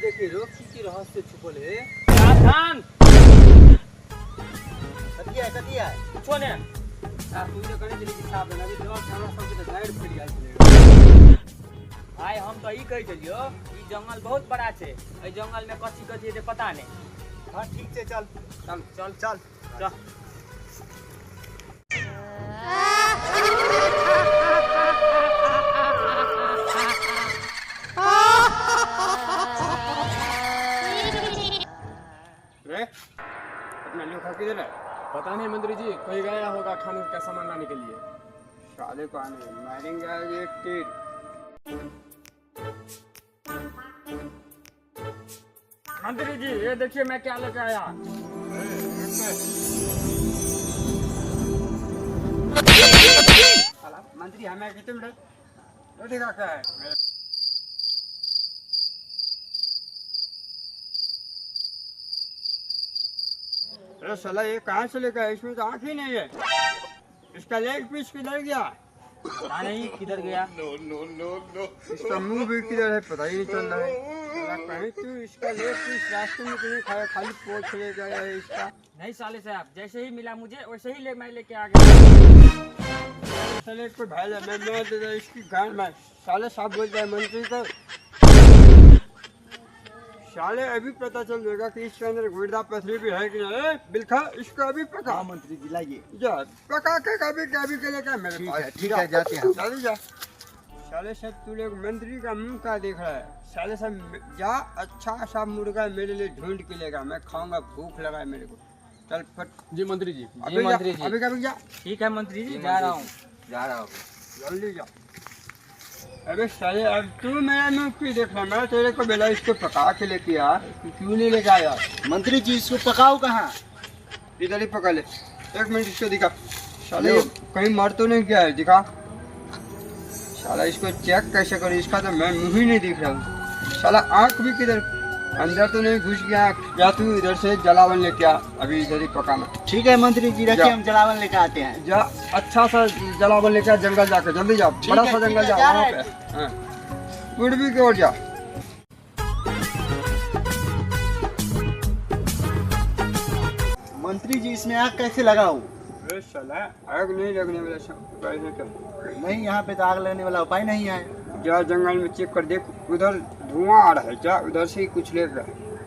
देखिए रो की रहस्य छुपल है। सावधान। कतिया कुछो ने आ तू जे कने चली कि सावधान अभी दो हमरा सब के गाइड फट गेल छले। भाई हम तो ई कहि देलियो ई जंगल बहुत बड़ा छे। ए जंगल में कथि कथि है पता नहीं। हां ठीक छे चल चल चल चल चल। रे अपना लियो खा के दे। पता नहीं मंत्री जी, कोई गया होगा खाने का सामान लाने के लिए। साले को आने मारेंगे आज एक तीर। मंत्री जी ये देखिए मैं क्या लेके आया। साला मंत्री हमें कितने मिनट रोटी खा क्या है। अरे साला ये कहाँ से लेकर आया? इसमें तो आँख ही नहीं है। इसका लेग पीस किधर गया? पता नहीं किधर गया। इसका मुंह भी किधर है पता ही नहीं चल रहा है। साला कहीं तू इसका लेग पीस रास्ते में कहीं खाया, खाली पोछ ले गया है इसका। नहीं साले साहब, जैसे ही मिला मुझे वैसे ही मैं लेके आ गया। साले को भाई मैं मार देता इसकी गांड में। साले साहब बोलता है मंत्री को। साले अभी पता चल जाएगा कि इसके अंदर गुर्दा पथरी भी है कि नहीं। बिल्खा इसको अभी पका। हाँ मंत्री जी लाइए। जा पका के कभी कभी के लेकर मेरे पास। ठीक है जाते हैं। चल जा। साले सब तू लोग मंत्री का मुंह का देख रहा है। साले सब जा अच्छा सा मुर्गा मेरे लिए ढूंढ के लेगा, मैं खाऊंगा, भूख लगा है मेरे को। चल फट। जी मंत्री जी। जी मंत्री जी। अभी कभी जा। ठीक है मंत्री जी, जा रहा हूँ। जल्दी जा। अबे साले अब तू मेरा मुंह क्यों देख रहा है? मैं तेरे को बोला इसको पका के लेके आ, क्यों नहीं लेके आया? मंत्री जी इसको पकाओ कहाँ? इधर ही पका ले। एक मिनट इसको दिखा। साले ये कहीं मर तो नहीं गया है? दिखा। साला इसको चेक कैसे करूँ? इसका तो मैं मुंह ही नहीं दिख रहा हूँ। साला आँख भी किधर अंदर तो नहीं घुस गया? या तू इधर से जलावन लेके आ, अभी इधर ही पकाना। ठीक है मंत्री जी रखिए, हम जलावन लेकर आते हैं। जा अच्छा सा जलावन लेके आ, जंगल जाकर जल्दी जाओ। बड़ा सा जंगल जाओ वहाँ पे। हाँ पूर्वी की ओर जा। मंत्री जी इसमें आग कैसे लगाऊं? अरे साला आग नहीं लगने वाला सब। नहीं यहाँ पे तो आग लगने वाला उपाय नहीं है। जा जंगल में चेक कर देख, उधर धुआं आ रहा है। जा उधर से ही कुछ लेकर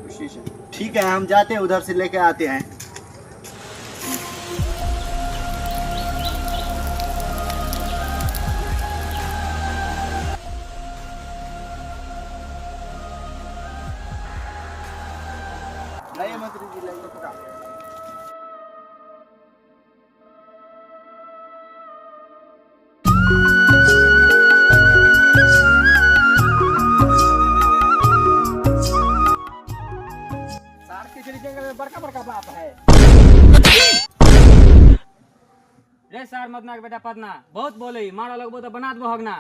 उसी से। ठीक है हम जाते हैं, उधर से लेके आते हैं। लाइए मंत्री जी लाइए पका। बड़का बड़का बाप है रे सार मदना के बेटा पदना बहुत बोले मारा लगबो तो बना दबो हगना।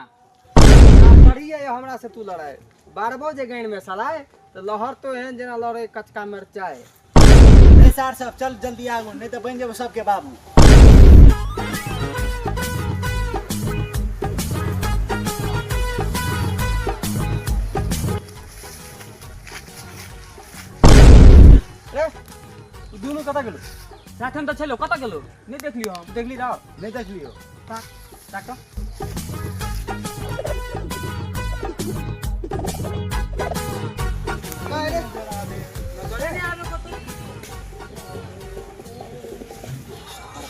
बढ़िया ये हमरा से तू लड़ाए बारबो जे गैंड में सलाए तो लहर तो है जना लड़े कचका मिर्चाए। अरे सार साहब चल जल्दी आगो नहीं तो बन जाबो सबके बाबू। दोनों कता गेलो साथन तो चलो कत गेलो नहीं देख लियो हम। देख ली जाओ। नहीं देख लियो। डॉक्टर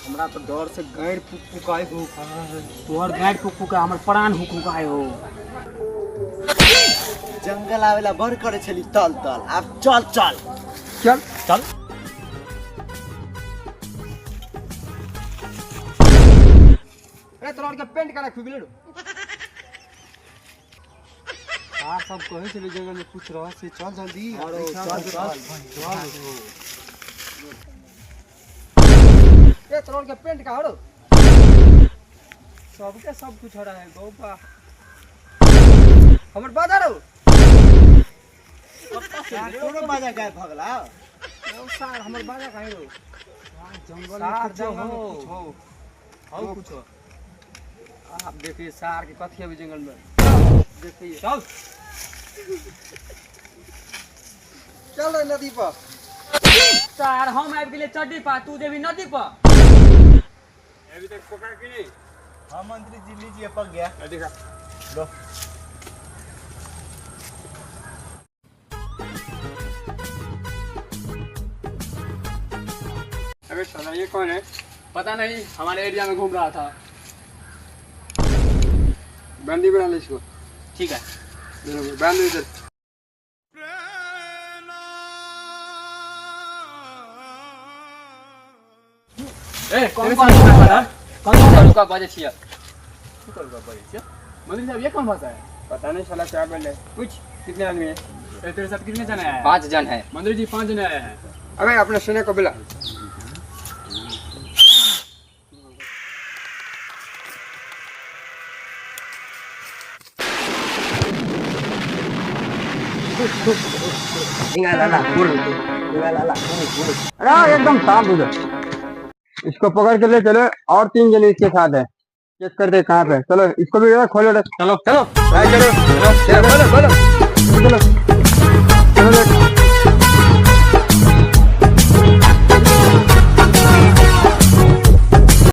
हमरा तो डर से गैर फुकाए हो। तोहर गैर फुका हमर प्राण हुकुकाए हो। जंगल आवेला बर करे छली तल तल अब चल चल चल चल ए तोरा के पेंट करा खुब लेडो। आप सब कहीं चले जंगल में कुछ रहस्य। चल जल्दी ए तोरा के पेंट का हड़ो सबके सब कुछ हो रहा है गौपा। हमर बाजार हो तोरो बाजा गाय भगला। सार हमर बाजा काहे हो? जंगल सार में जंगल हो। में हो हो कुछ हो। आप देखिए सार के कथी है जंगल में। देखिए चल चल रे नदी पर। सार हम आबि गेले चड्डी पा, तू जेबी नदी पर। अभी तक पकड़ के नहीं। हाँ मंत्री जी लीजिए, पक गया। देखा लो। अबे साला ये कौन है? पता नहीं, हमारे एरिया में घूम रहा था। बंदी बना ले इसको। ठीक है। बांध दो इधर। ए कौन का बजे छिया? मंत्री साहब ये कौन भाषा है? पता नहीं साला क्या बोल रहे। पूछ कितने आदमी है? तेरे साथ कितने जने आए हैं? 5 जन है। मंत्री जी 5 जने आए हैं। अबे अपने सेना को बुला। अरे एकदम शांत हो जा। इसको पकड़ के ले चलो और 3 जने इसके साथ है। चेक करते कहाँ पे। चलो इसको भी खोलो। चलो चलो चलो चलो चलो।